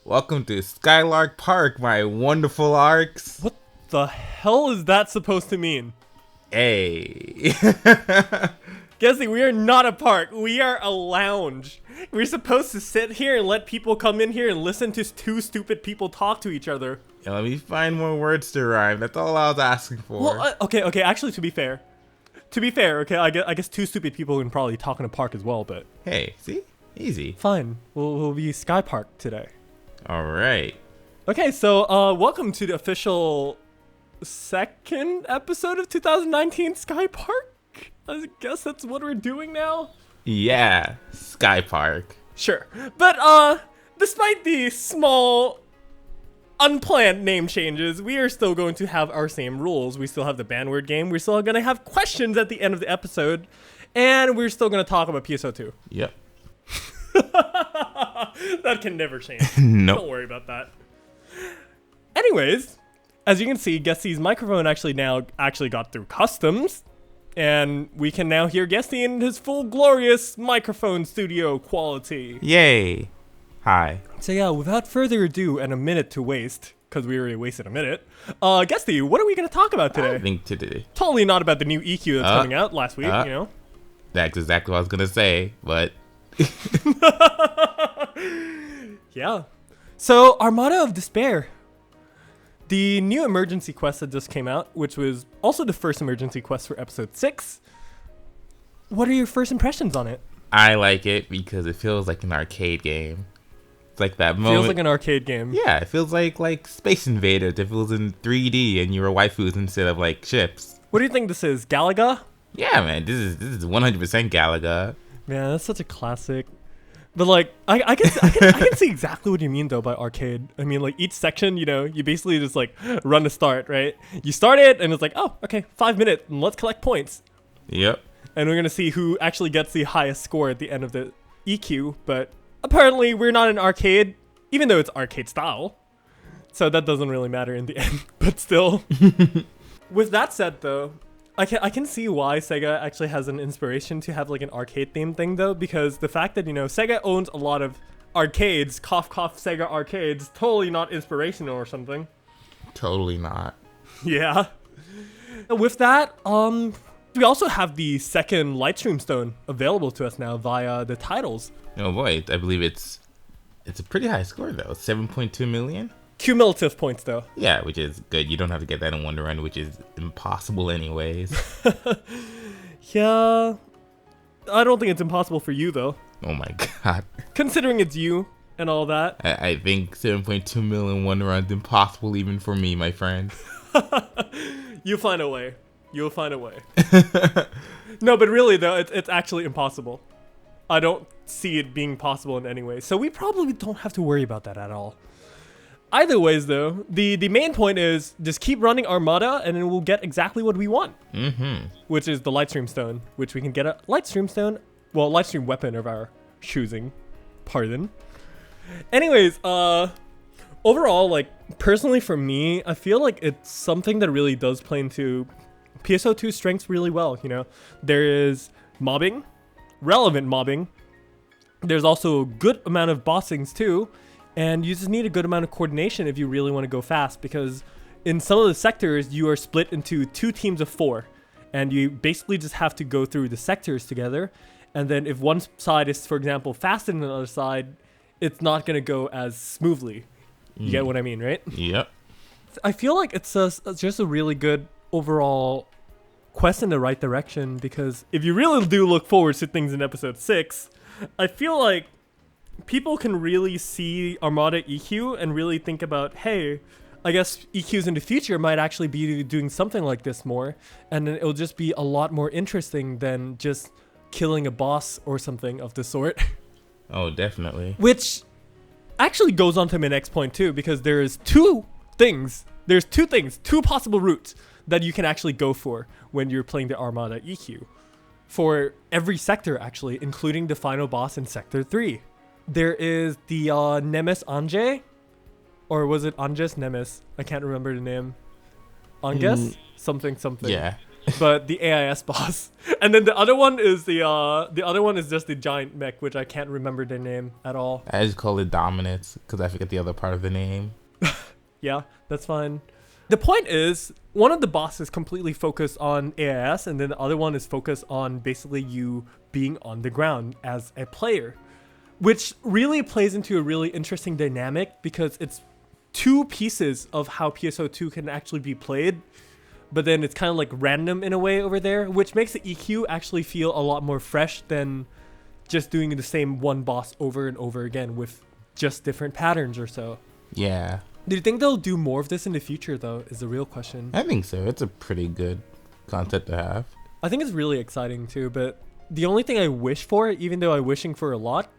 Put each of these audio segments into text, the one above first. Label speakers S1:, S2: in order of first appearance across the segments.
S1: Welcome to Skylark Park, my wonderful arcs.
S2: What the hell is that supposed to mean?
S1: Hey.
S2: Gesti, we are not a park. We are a lounge. We're supposed to sit here and let people come in here and listen to two stupid people talk to each other.
S1: Yeah, let me find more words to rhyme. That's all I was asking for.
S2: Well, okay. Actually, to be fair, okay, I guess two stupid people can probably talk in a park as well, but
S1: Hey, see? Easy.
S2: fine. We'll be Sky Park today.
S1: All right.
S2: Okay, so welcome to the official second episode of 2019 Sky Park. I guess that's what we're doing now.
S1: Yeah, Sky Park.
S2: Sure, but despite the small unplanned name changes, we are still going to have our same rules. We still have the banword game. We're still going to have questions at the end of the episode, and we're still going to talk about PSO2.
S1: Yep.
S2: That can never change.
S1: Nope.
S2: Don't worry about that. Anyways, as you can see, Gesti's microphone actually got through customs, and we can now hear Gesti in his full glorious microphone studio quality.
S1: Yay. Hi.
S2: So yeah, without further ado and a minute to waste, because we already wasted a minute, Gesti, what are we going to talk about today?
S1: I think today.
S2: Totally not about the new EQ that's coming out last week, you know?
S1: That's exactly what I was going to say, but...
S2: Yeah. So, Armada of Despair. The new emergency quest that just came out, which was also the first emergency quest for episode 6. What are your first impressions on it?
S1: I like it because it feels like an arcade game. It's like that moment.
S2: Feels like an arcade game.
S1: Yeah, it feels like Space Invaders if it was in 3D and you were waifus instead of like ships.
S2: What do you think this is? Galaga?
S1: Yeah, man, this is 100% Galaga.
S2: Man, that's such a classic. But like, I can see exactly what you mean though by arcade. I mean, like each section, you know, you basically just like run to start, right? You start it and it's like, oh, okay, 5 minutes, and let's collect points.
S1: Yep.
S2: And we're gonna see who actually gets the highest score at the end of the EQ. But apparently, we're not an arcade, even though it's arcade style. So that doesn't really matter in the end. But still, with that said, though. I can see why Sega actually has an inspiration to have like an arcade theme thing though, because the fact that, you know, Sega owns a lot of arcades, cough cough Sega arcades, totally not inspirational or something.
S1: Totally not.
S2: Yeah. With that, we also have the second Lightstream Stone available to us now via the titles.
S1: Oh boy, I believe it's a pretty high score though, 7.2 million.
S2: Cumulative points though.
S1: Yeah, which is good. You don't have to get that in one run, which is impossible anyways.
S2: Yeah. I don't think it's impossible for you though.
S1: Oh my god.
S2: Considering it's you and all that.
S1: I think 7.2 million one run's impossible even for me, my friend.
S2: You'll find a way. You'll find a way. No, but really though, it's actually impossible. I don't see it being possible in any way. So we probably don't have to worry about that at all. Either ways, though, the main point is just keep running Armada, and then we'll get exactly what we want. Mm-hmm. Which is the Lightstream Stone, which we can get a Lightstream Stone, well, Lightstream weapon of our choosing. Pardon. Anyways, overall, like, personally for me, I feel like it's something that really does play into PSO2 strengths really well, you know? There is mobbing, relevant mobbing. There's also a good amount of bossings, too. And you just need a good amount of coordination if you really want to go fast, because in some of the sectors, you are split into 2 teams of 4. And you basically just have to go through the sectors together. And then if one side is, for example, faster than the other side, it's not going to go as smoothly. You get what I mean, right?
S1: Yep.
S2: I feel like it's just a really good overall quest in the right direction, because if you really do look forward to things in episode 6, I feel like people can really see Armada EQ and really think about, hey, I guess EQs in the future might actually be doing something like this more, and then it'll just be a lot more interesting than just killing a boss or something of the sort.
S1: Oh, definitely.
S2: Which actually goes on to my next point too, because there's two possible routes that you can actually go for when you're playing the Armada EQ. For every sector, actually, including the final boss in Sector 3. There is the Nemes Ange, or was it Anges Nemes? I can't remember the name. Anges? Something.
S1: Yeah.
S2: but the AIS boss. And then the other one is just the giant mech, which I can't remember their name at all.
S1: I just call it Dominance because I forget the other part of the name.
S2: Yeah, that's fine. The point is, one of the bosses completely focused on AIS, and then the other one is focused on basically you being on the ground as a player, which really plays into a really interesting dynamic because it's two pieces of how PSO2 can actually be played, but then it's kind of like random in a way over there, which makes the EQ actually feel a lot more fresh than just doing the same one boss over and over again with just different patterns or so.
S1: Yeah.
S2: Do you think they'll do more of this in the future, though, is the real question.
S1: I think so. It's a pretty good concept to have.
S2: I think it's really exciting, too, but the only thing I wish for, even though I'm wishing for a lot,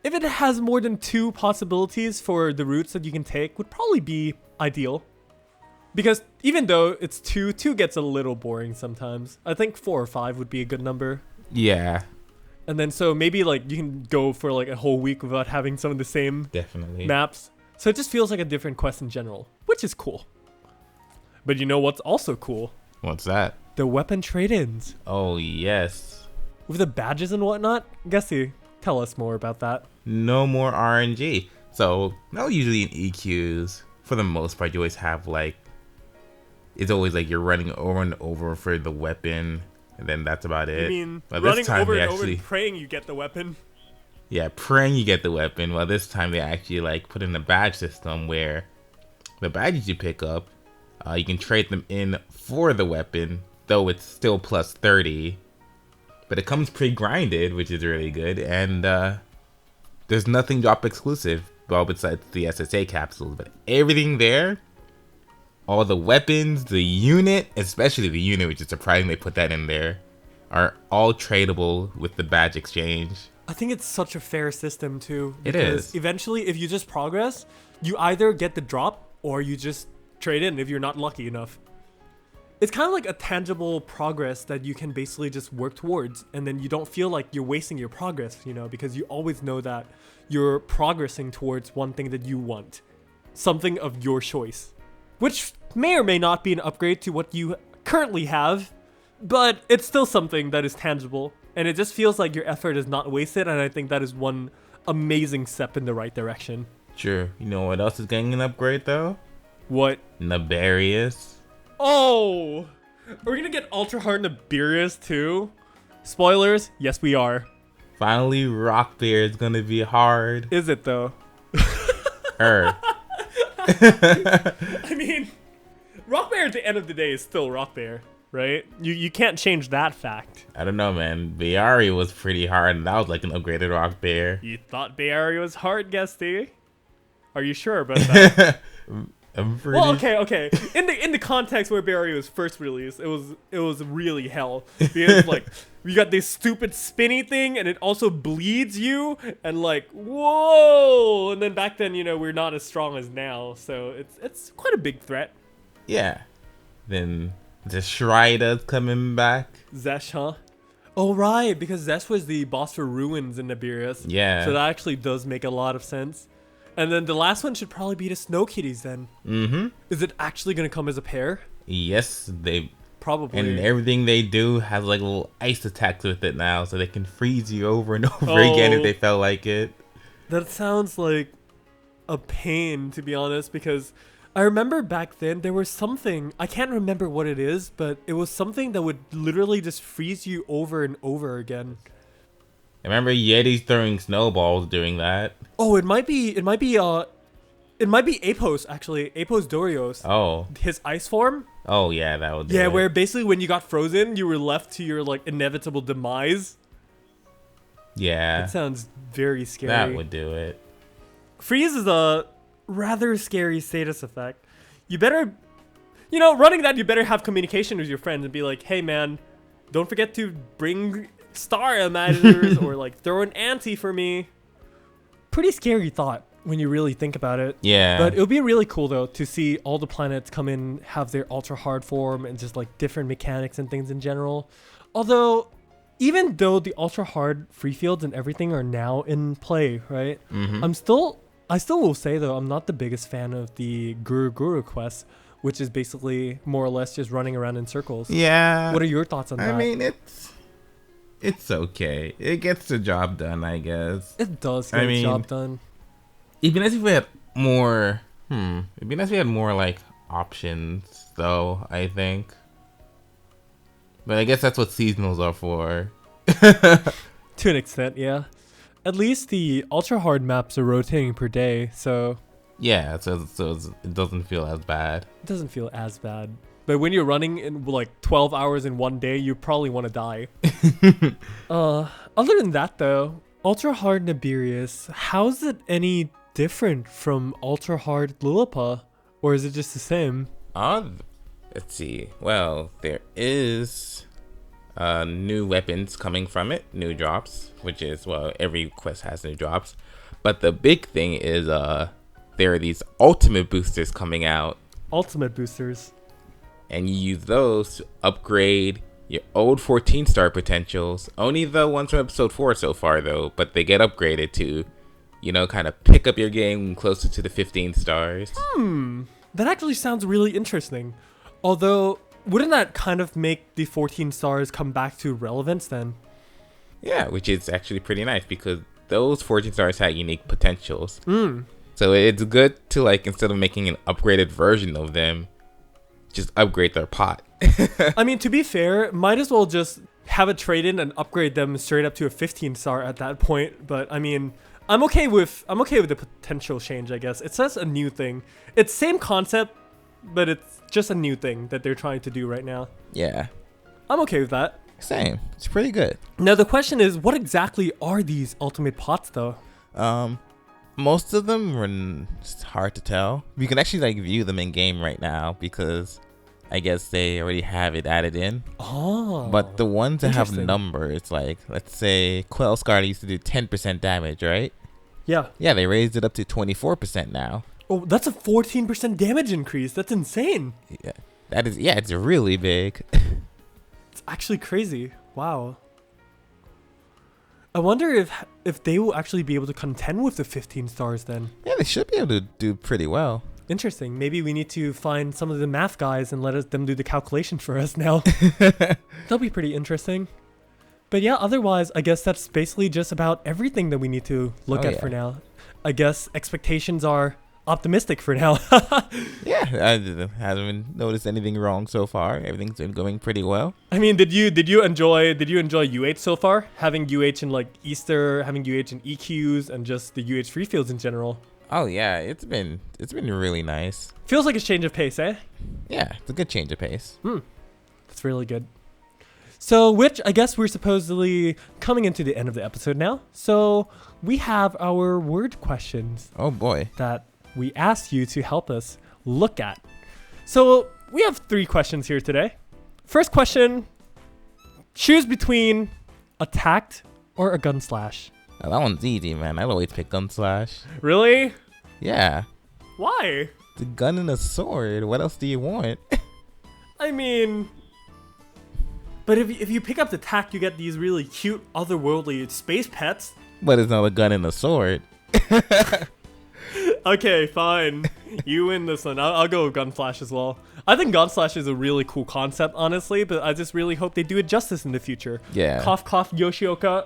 S2: if it has more than 2 possibilities for the routes that you can take, would probably be ideal. Because even though it's 2 gets a little boring sometimes. I think 4 or 5 would be a good number.
S1: Yeah.
S2: And then so maybe like you can go for like a whole week without having some of the same
S1: Definitely.
S2: maps. So it just feels like a different quest in general, which is cool. But you know what's also cool?
S1: What's that?
S2: The weapon trade-ins.
S1: Oh, yes.
S2: With the badges and whatnot. Gesti, tell us more about that.
S1: No more RNG. So, now usually in EQs, for the most part, you always have like, it's always like you're running over and over for the weapon, and then that's about it.
S2: You mean
S1: but
S2: running
S1: this time
S2: over
S1: they
S2: and over
S1: actually,
S2: and praying you get the weapon?
S1: Yeah, praying you get the weapon. Well, this time they actually like put in a badge system where the badges you pick up, you can trade them in for the weapon, though it's still plus 30. But it comes pre-grinded, which is really good, and there's nothing drop exclusive, well, besides the SSA capsules. But everything there, all the weapons, the unit, especially the unit, which is surprising they put that in there, are all tradable with the badge exchange.
S2: I think it's such a fair system too.
S1: It
S2: Because
S1: is.
S2: eventually, if you just progress, you either get the drop or you just trade in if you're not lucky enough. It's kind of like a tangible progress that you can basically just work towards, and then you don't feel like you're wasting your progress, you know, because you always know that you're progressing towards one thing that you want, something of your choice, which may or may not be an upgrade to what you currently have, but it's still something that is tangible, and it just feels like your effort is not wasted, and I think that is one amazing step in the right direction.
S1: Sure. You know what else is getting an upgrade though?
S2: What?
S1: Naberius.
S2: Oh! Are we gonna get Ultra Hard Naberius too? Spoilers, yes we are.
S1: Finally, Rock Bear is gonna be hard.
S2: Is it though? I mean, Rock Bear at the end of the day is still Rock Bear, right? You can't change that fact.
S1: I don't know, man. Bayari was pretty hard, and that was like an upgraded Rock Bear.
S2: You thought Bayari was hard, Gesti? Are you sure about that?
S1: I'm pretty...
S2: Well, okay. In the context where Bayari was first released, it was really hell. Because like you got this stupid spinny thing, and it also bleeds you, and like whoa. And then back then, you know, we're not as strong as now, so it's quite a big threat.
S1: Yeah. Then the Shrida's coming back.
S2: Zesh, huh? Oh right, because Zesh was the boss for Ruins in Naberius.
S1: Yeah.
S2: So that actually does make a lot of sense. And then the last one should probably be the Snow Kitties then.
S1: Mm-hmm.
S2: Is it actually going to come as a pair?
S1: Yes, they...
S2: Probably.
S1: And everything they do has like little ice attacks with it now, so they can freeze you over and over again if they felt like it.
S2: That sounds like a pain, to be honest, because I remember back then there was something, I can't remember what it is, but it was something that would literally just freeze you over and over again.
S1: I remember Yeti's throwing snowballs doing that.
S2: Oh, it might be Apos actually. Apos Dorios.
S1: Oh.
S2: His ice form.
S1: Oh yeah, that would do it.
S2: Where basically when you got frozen, you were left to your like inevitable demise.
S1: Yeah.
S2: That sounds very scary.
S1: That would do it.
S2: Freeze is a rather scary status effect. You better, you know, running that, you better have communication with your friends and be like, hey man, don't forget to bring star imaginers or like throw an ante for me. Pretty scary thought when you really think about it.
S1: Yeah.
S2: But it would be really cool though to see all the planets come in, have their ultra hard form and just like different mechanics and things in general. Although, even though the ultra hard free fields and everything are now in play, right?
S1: Mm-hmm.
S2: I still will say though, I'm not the biggest fan of the Guru quests, which is basically more or less just running around in circles.
S1: Yeah.
S2: What are your thoughts on that?
S1: I mean, it's okay. It gets the job done, I guess.
S2: It does get the job done.
S1: It'd be nice if we had more. It'd be nice if we had more like options, though. I think. But I guess that's what seasonals are for.
S2: To an extent, yeah. At least the ultra hard maps are rotating per day, so.
S1: Yeah, so it doesn't feel as bad.
S2: It doesn't feel as bad. But when you're running in like 12 hours in one day, you probably want to die. Other than that, though, ultra hard Naberius, how's it any different from ultra hard Lilliput? Or is it just the same?
S1: Let's see. Well, there is new weapons coming from it, new drops, which is, well, every quest has new drops. But the big thing is there are these ultimate boosters coming out.
S2: Ultimate boosters.
S1: And you use those to upgrade your old 14-star potentials. Only the ones from episode 4 so far, though, but they get upgraded to, you know, kind of pick up your game closer to the 15 stars.
S2: That actually sounds really interesting. Although, wouldn't that kind of make the 14 stars come back to relevance then?
S1: Yeah, which is actually pretty nice because those 14 stars had unique potentials. So it's good to, like, instead of making an upgraded version of them, just upgrade their pot.
S2: I mean, to be fair, might as well just have a trade-in and upgrade them straight up to a 15 star at that point. But I mean, I'm okay with the potential change, I guess. It's just a new thing. It's same concept, but it's just a new thing that they're trying to do right now.
S1: Yeah.
S2: I'm okay with that.
S1: Same. It's pretty good.
S2: Now the question is, what exactly are these ultimate pots though?
S1: Most of them are hard to tell. You can actually like view them in game right now because I guess they already have it added in.
S2: Oh.
S1: But the ones that have numbers, like let's say Quell Scar used to do 10% damage, right?
S2: Yeah.
S1: Yeah, they raised it up to 24% now.
S2: Oh, that's a 14% damage increase. That's insane.
S1: Yeah. That is, yeah, it's really big.
S2: It's actually crazy. Wow. I wonder if they will actually be able to contend with the 15 stars then.
S1: Yeah, they should be able to do pretty well.
S2: Interesting. Maybe we need to find some of the math guys and let them do the calculation for us now. That'll be pretty interesting. But yeah, otherwise, I guess that's basically just about everything that we need to look at for now. I guess expectations are optimistic for now.
S1: Yeah, I haven't noticed anything wrong so far. Everything's been going pretty well.
S2: I mean, did you enjoy UH so far? Having UH in like Easter, having UH in EQs, and just the UH free fields in general.
S1: Oh yeah, it's been really nice.
S2: Feels like a change of pace, eh?
S1: Yeah, it's a good change of pace.
S2: That's really good. So, which I guess we're supposedly coming into the end of the episode now. So we have our word questions.
S1: Oh boy.
S2: That we asked you to help us look at. So we have 3 questions here today. First question, choose between attacked or a gun slash.
S1: Oh, that one's easy, man. I'd always pick gun slash.
S2: Really?
S1: Yeah.
S2: Why?
S1: The gun and a sword. What else do you want?
S2: I mean, but if you pick up the attack, you get these really cute otherworldly space pets.
S1: But it's not a gun and a sword.
S2: Okay, fine. You win this one. I'll go with gun slash as well. I think gun slash is a really cool concept, honestly, but I just really hope they do it justice in the future.
S1: Yeah.
S2: Cough, cough, Yoshioka.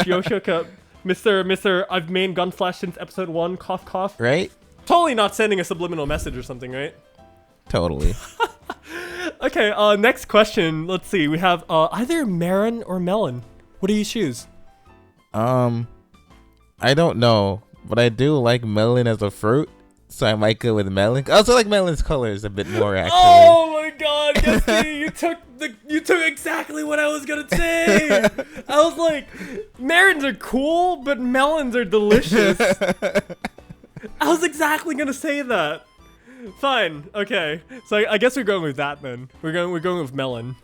S2: Yoshioka. Mr. I've main gun slash since episode 1. Cough, cough.
S1: Right?
S2: Totally not sending a subliminal message or something, right?
S1: Totally.
S2: Okay, next question. Let's see. We have either Marin or Melon. What do you choose?
S1: I don't know, but I do like melon as a fruit, so I might go with melon. I also like melon's colors a bit more, actually.
S2: Oh my god, Gesti, you took exactly what I was gonna say. I was like, Marins are cool, but melons are delicious. I was exactly gonna say that. Fine, okay. So I guess we're going with that then. We're going with melon.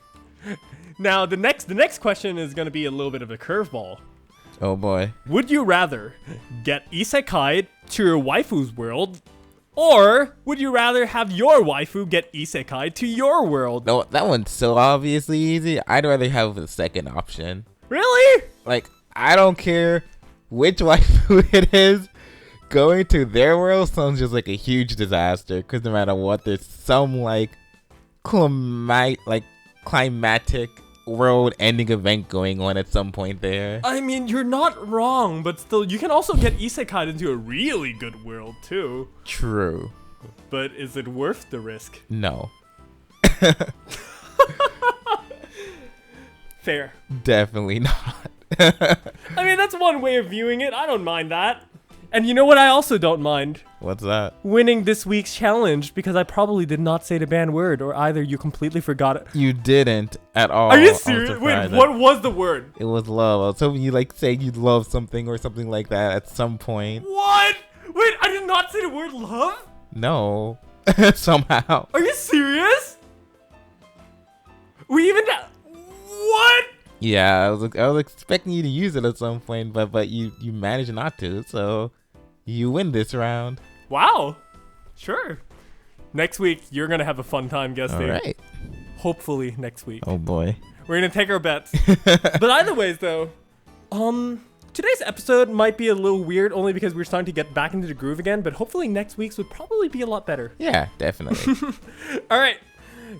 S2: Now the next question is gonna be a little bit of a curveball.
S1: Oh boy.
S2: Would you rather get isekai to your waifu's world, or would you rather have your waifu get isekai to your world?
S1: No, that one's so obviously easy. I'd rather have the second option.
S2: Really?
S1: Like, I don't care which waifu it is. going to their world sounds just like a huge disaster. Because no matter what, there's some like climatic world-ending event going on at some point there.
S2: I mean, you're not wrong, but still, you can also get isekai into a really good world too.
S1: True.
S2: But is it worth the risk?
S1: No.
S2: Fair.
S1: Definitely not.
S2: I mean, that's one way of viewing it. I don't mind that. And you know what I also don't mind?
S1: What's that?
S2: Winning this week's challenge, because I probably did not say the banned word, or either you completely forgot it.
S1: You didn't at all.
S2: Are you serious? Wait, what was the word?
S1: It was love. I was hoping you like say you love something or something like that at some point.
S2: What? Wait, I did not say the word love?
S1: No. Somehow.
S2: Are you serious? We even... What?
S1: Yeah, I was expecting you to use it at some point, but you managed not to, so you win this round.
S2: Wow. Sure. Next week, you're going to have a fun time, Gesti.
S1: All right.
S2: Hopefully next week.
S1: Oh, boy.
S2: We're going to take our bets. But either ways, though, today's episode might be a little weird only because we're starting to get back into the groove again, but hopefully next week's would probably be a lot better.
S1: Yeah, definitely.
S2: All right.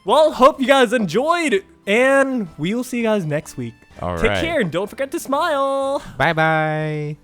S2: Well, hope you guys enjoyed, and we will see you guys next week.
S1: All
S2: Take
S1: right.
S2: care, and don't forget to smile.
S1: Bye-bye.